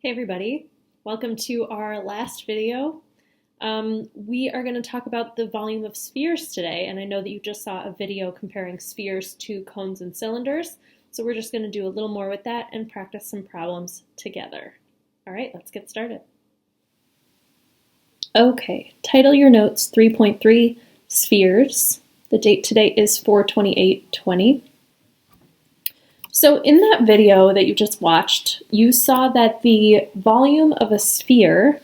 Hey everybody, welcome to our last video. We are going to talk about the volume of spheres today, and I know that you just saw a video comparing spheres to cones and cylinders, so we're just going to do a little more with that and practice some problems together. All right, let's get started. Okay, title your notes 3.3 Spheres. The date today is 4/28/20. So in that video that you just watched, you saw that the volume of a sphere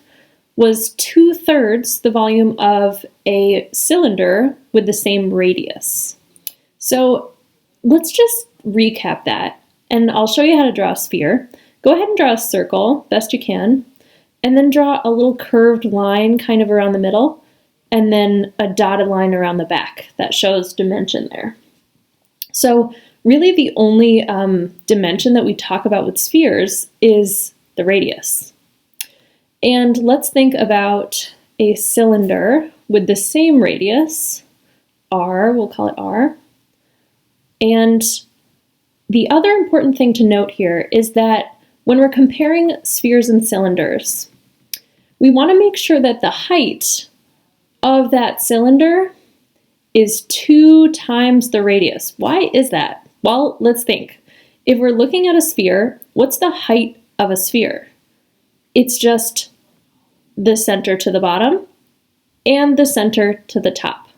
was 2/3 the volume of a cylinder with the same radius. So let's just recap that, and I'll show you how to draw a sphere. Go ahead and draw a circle, best you can, and then draw a little curved line kind of around the middle, and then a dotted line around the back that shows dimension there. So really the only dimension that we talk about with spheres is the radius. And let's think about a cylinder with the same radius, r, we'll call it r. And the other important thing to note here is that when we're comparing spheres and cylinders, we want to make sure that the height of that cylinder is 2 times the radius. Why is that? Well, let's think. If we're looking at a sphere, what's the height of a sphere? It's just the center to the bottom and the center to the top.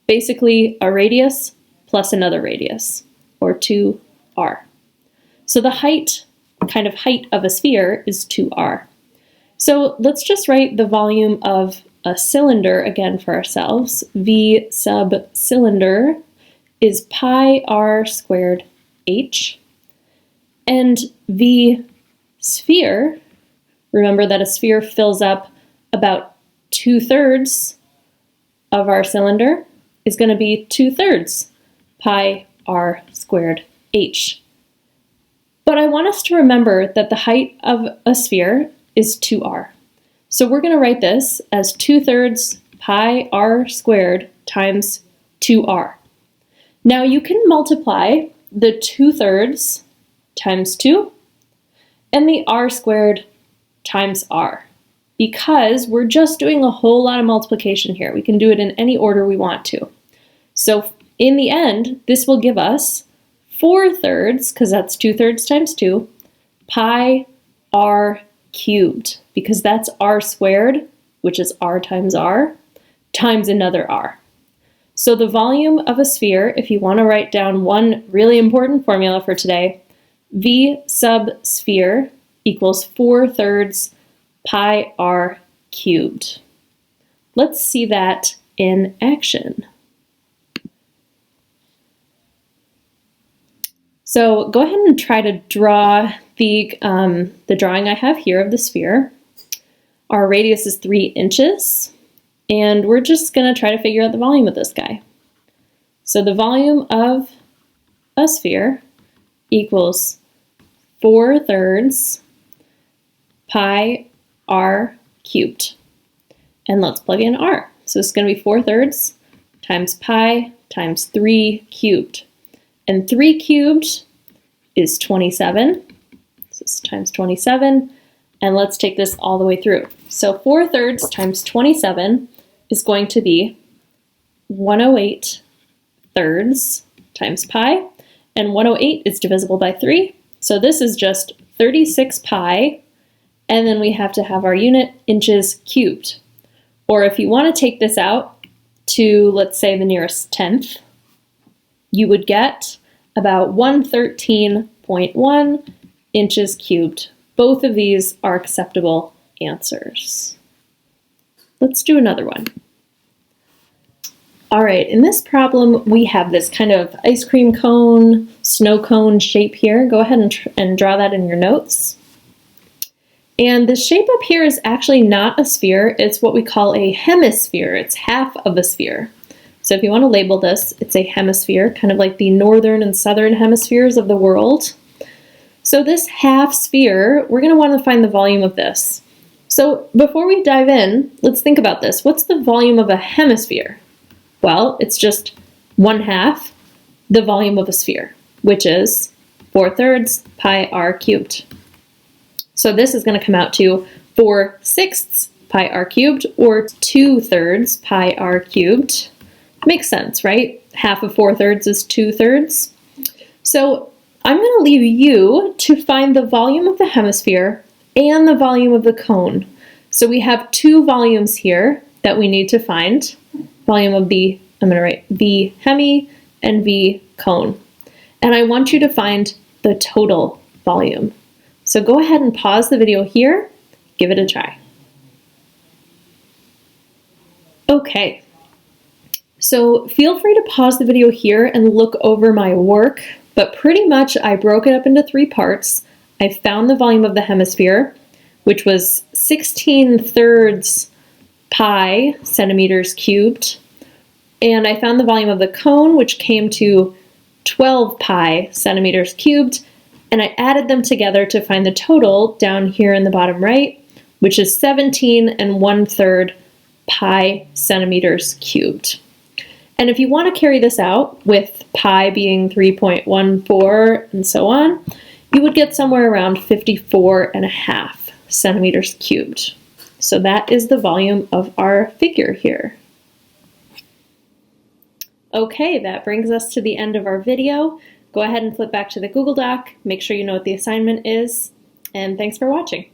Basically, a radius plus another radius, or 2r. So the height of a sphere is 2r. So let's just write the volume of a cylinder again for ourselves. V sub cylinder is pi r squared h. And V sphere, remember that a sphere fills up about 2/3 of our cylinder, is going to be 2/3 pi r squared h. But I want us to remember that the height of a sphere is 2r. So we're going to write this as 2/3 pi r squared times 2r. Now you can multiply the 2/3 times 2 and the r squared times r, because we're just doing a whole lot of multiplication here. We can do it in any order we want to. So in the end, this will give us 4/3, because that's 2/3 times 2, pi r cubed, because that's r squared, which is r, times another r. So the volume of a sphere, if you want to write down one really important formula for today, V sub sphere equals 4/3 pi r cubed. Let's see that in action. So go ahead and try to draw the drawing I have here of the sphere. Our radius is 3 inches. And we're just going to try to figure out the volume of this guy. So the volume of a sphere equals 4/3 pi r cubed. And let's plug in r. So it's going to be 4/3 times pi times 3 cubed. And 3 cubed is 27. So it's times 27. And let's take this all the way through. So 4/3 times 27 is going to be 108 thirds times pi, and 108 is divisible by 3, so this is just 36 pi, and then we have to have our unit inches cubed. Or if you want to take this out to, let's say, the nearest tenth, you would get about 113.1 inches cubed. Both of these are acceptable answers. Let's do another one. All right, in this problem, we have this kind of ice cream cone, snow cone shape here. Go ahead and draw that in your notes. And the shape up here is actually not a sphere. It's what we call a hemisphere. It's half of a sphere. So if you want to label this, it's a hemisphere, kind of like the northern and southern hemispheres of the world. So this half sphere, we're going to want to find the volume of this. So before we dive in, let's think about this. What's the volume of a hemisphere? Well, it's just 1/2 the volume of a sphere, which is 4/3 pi r cubed. So this is going to come out to 4/6 pi r cubed, or 2/3 pi r cubed. Makes sense, right? Half of 4/3 is 2/3. So I'm going to leave you to find the volume of the hemisphere and the volume of the cone. So we have two volumes here that we need to find. Volume of the, I'm going to write V hemi and V cone. And I want you to find the total volume. So go ahead and pause the video here, give it a try. Okay, so feel free to pause the video here and look over my work, but pretty much I broke it up into 3 parts. I found the volume of the hemisphere, which was 16/3 pi centimeters cubed, and I found the volume of the cone, which came to 12 pi centimeters cubed, and I added them together to find the total down here in the bottom right, which is 17 1/3 pi centimeters cubed. And if you want to carry this out with pi being 3.14 and so on, you would get somewhere around 54.5 centimeters cubed. So that is the volume of our figure here. Okay, that brings us to the end of our video. Go ahead and flip back to the Google Doc, make sure you know what the assignment is, and thanks for watching.